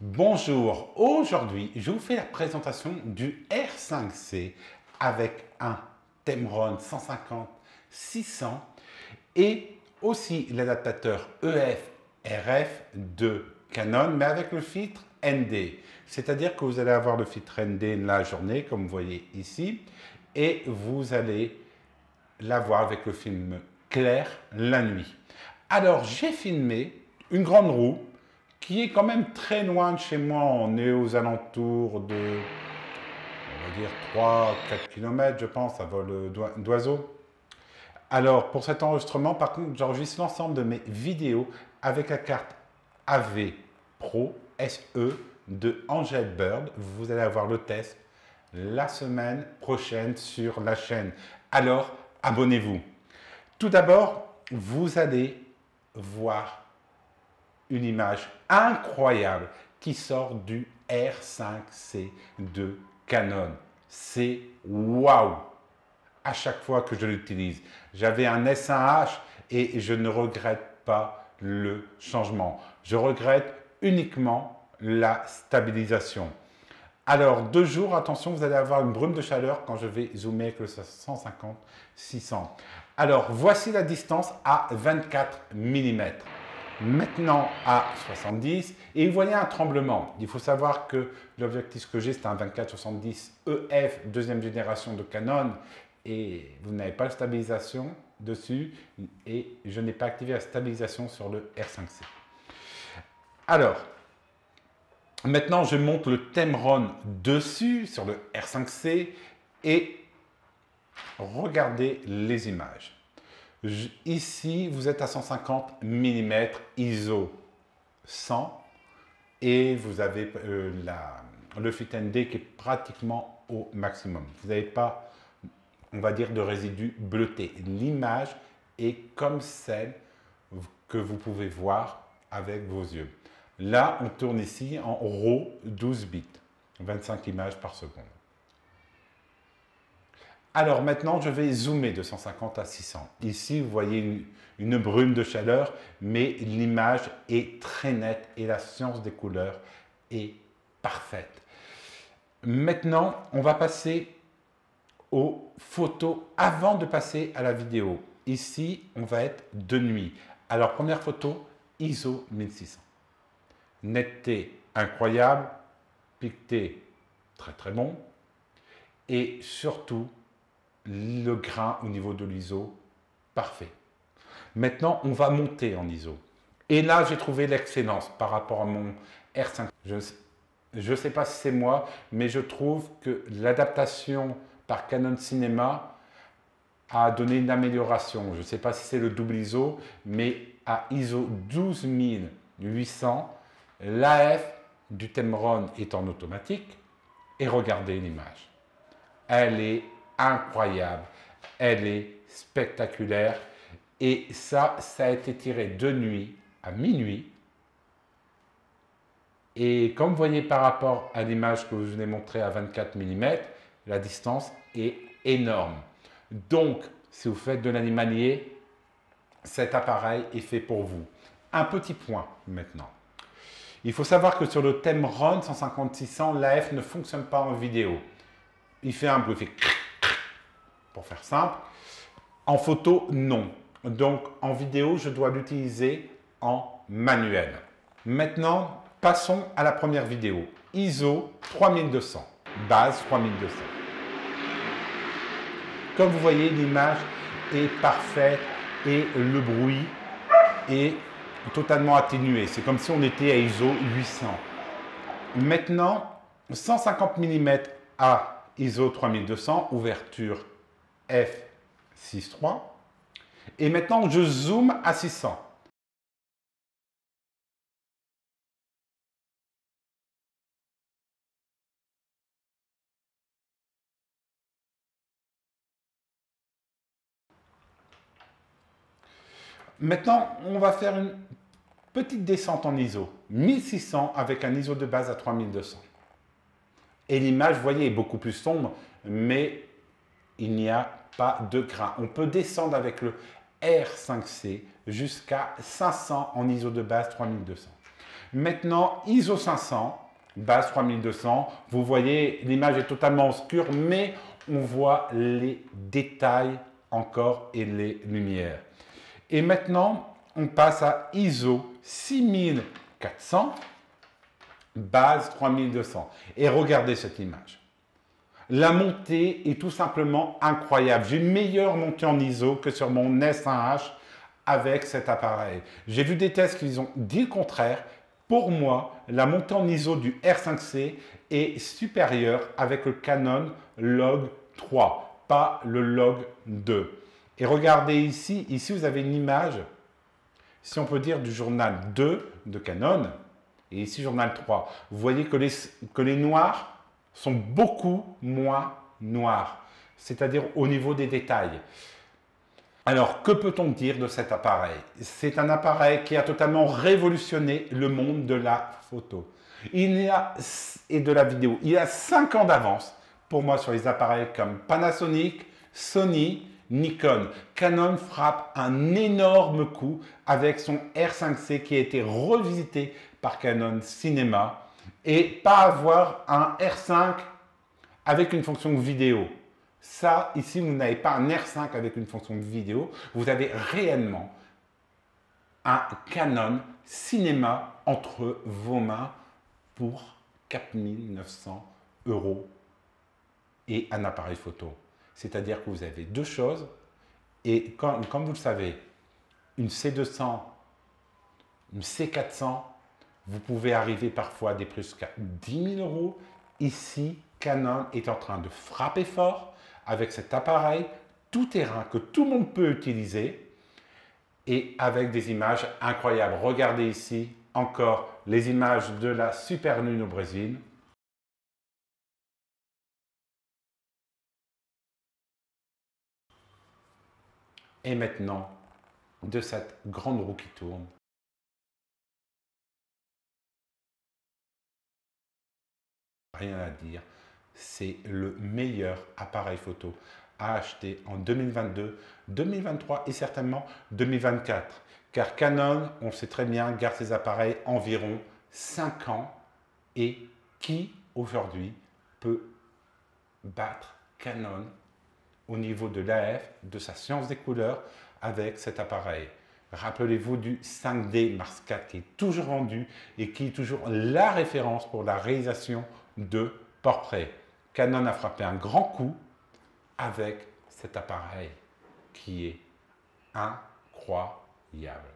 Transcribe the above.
Bonjour, aujourd'hui je vous fais la présentation du R5C avec un Tamron 150-600 et aussi l'adaptateur EF-RF de Canon mais avec le filtre ND. C'est-à-dire que vous allez avoir le filtre ND la journée comme vous voyez ici et vous allez l'avoir avec le film clair la nuit. Alors j'ai filmé une grande roue qui est quand même très loin de chez moi. On est aux alentours de, on va dire, 3-4 km, je pense, à vol d'oiseau. Alors, pour cet enregistrement, par contre, j'enregistre l'ensemble de mes vidéos avec la carte AV Pro SE de Angel Bird. Vous allez avoir le test la semaine prochaine sur la chaîne. Alors, abonnez-vous. Tout d'abord, vous allez voir une image incroyable qui sort du R5C de Canon. C'est waouh! À chaque fois que je l'utilise. J'avais un S1H et je ne regrette pas le changement. Je regrette uniquement la stabilisation. Alors, 2 jours, attention, vous allez avoir une brume de chaleur quand je vais zoomer avec le 150-600. Alors, voici la distance à 24 mm. Maintenant à 70 et vous voyez un tremblement. Il faut savoir que l'objectif que j'ai c'est un 24-70 EF deuxième génération de Canon et vous n'avez pas de stabilisation dessus et je n'ai pas activé la stabilisation sur le R5C. Alors, maintenant je monte le Tamron dessus sur le R5C et regardez les images. Ici, vous êtes à 150 mm ISO 100 et vous avez le Fit ND qui est pratiquement au maximum. Vous n'avez pas, on va dire, de résidus bleutés. L'image est comme celle que vous pouvez voir avec vos yeux. Là, on tourne ici en RAW 12 bits, 25 images par seconde. Alors maintenant, je vais zoomer de 150 à 600. Ici, vous voyez une brume de chaleur, mais l'image est très nette et la science des couleurs est parfaite. Maintenant, on va passer aux photos avant de passer à la vidéo. Ici, on va être de nuit. Alors, première photo, ISO 1600. Netteté incroyable, picté très très bon et surtout, le grain au niveau de l'ISO, parfait. Maintenant, on va monter en ISO. Et là, j'ai trouvé l'excellence par rapport à mon R5. Je ne sais pas si c'est moi, mais je trouve que l'adaptation par Canon Cinema a donné une amélioration. Je ne sais pas si c'est le double ISO, mais à ISO 12800, l'AF du Tamron est en automatique. Et regardez l'image. Elle est incroyable, elle est spectaculaire et ça a été tiré de nuit à minuit et comme vous voyez par rapport à l'image que je vous ai montrée à 24 mm, la distance est énorme. Donc, si vous faites de l'animalier, cet appareil est fait pour vous. Un petit point maintenant. Il faut savoir que sur le Tamron 150-600, l'AF ne fonctionne pas en vidéo. Il fait un bruit, il fait pour faire simple. En photo, non. Donc, en vidéo, je dois l'utiliser en manuel. Maintenant, passons à la première vidéo. ISO 3200, base 3200. Comme vous voyez, l'image est parfaite et le bruit est totalement atténué. C'est comme si on était à ISO 800. Maintenant, 150 mm à ISO 3200, ouverture f6.3 et maintenant je zoome à 600. Maintenant, on va faire une petite descente en ISO 1600 avec un ISO de base à 3200. Et l'image, vous voyez, est beaucoup plus sombre, mais il n'y a pas de grain. On peut descendre avec le R5C jusqu'à 500 en ISO de base 3200. Maintenant, ISO 500, base 3200. Vous voyez, l'image est totalement obscure, mais on voit les détails encore et les lumières. Et maintenant, on passe à ISO 6400, base 3200. Et regardez cette image. La montée est tout simplement incroyable. J'ai une meilleure montée en ISO que sur mon S1H avec cet appareil. J'ai vu des tests qui ont dit le contraire. Pour moi, la montée en ISO du R5C est supérieure avec le Canon Log 3, pas le Log 2. Et regardez ici, vous avez une image, si on peut dire, du journal 2 de Canon, et ici journal 3. Vous voyez que les noirs sont beaucoup moins noirs, c'est-à-dire au niveau des détails. Alors, que peut-on dire de cet appareil? C'est un appareil qui a totalement révolutionné le monde de la photo et de la vidéo. Il a 5 ans d'avance pour moi sur les appareils comme Panasonic, Sony, Nikon. Canon frappe un énorme coup avec son R5C qui a été revisité par Canon Cinema et pas avoir un R5 avec une fonction vidéo. Ça, ici, vous n'avez pas un R5 avec une fonction vidéo, vous avez réellement un Canon Cinema entre vos mains pour 4 900 € et un appareil photo. C'est-à-dire que vous avez deux choses et comme vous le savez, une C200, une C400, vous pouvez arriver parfois à des prix jusqu'à 10 000 €. Ici, Canon est en train de frapper fort avec cet appareil tout-terrain que tout le monde peut utiliser et avec des images incroyables. Regardez ici encore les images de la super lune au Brésil. Et maintenant, de cette grande roue qui tourne. Rien à dire, c'est le meilleur appareil photo à acheter en 2022, 2023 et certainement 2024. Car Canon, on sait très bien, garde ses appareils environ 5 ans. Et qui aujourd'hui peut battre Canon au niveau de l'AF, de sa science des couleurs avec cet appareil? Rappelez-vous du 5D Mark IV qui est toujours vendu et qui est toujours la référence pour la réalisation de portraits. Canon a frappé un grand coup avec cet appareil qui est incroyable.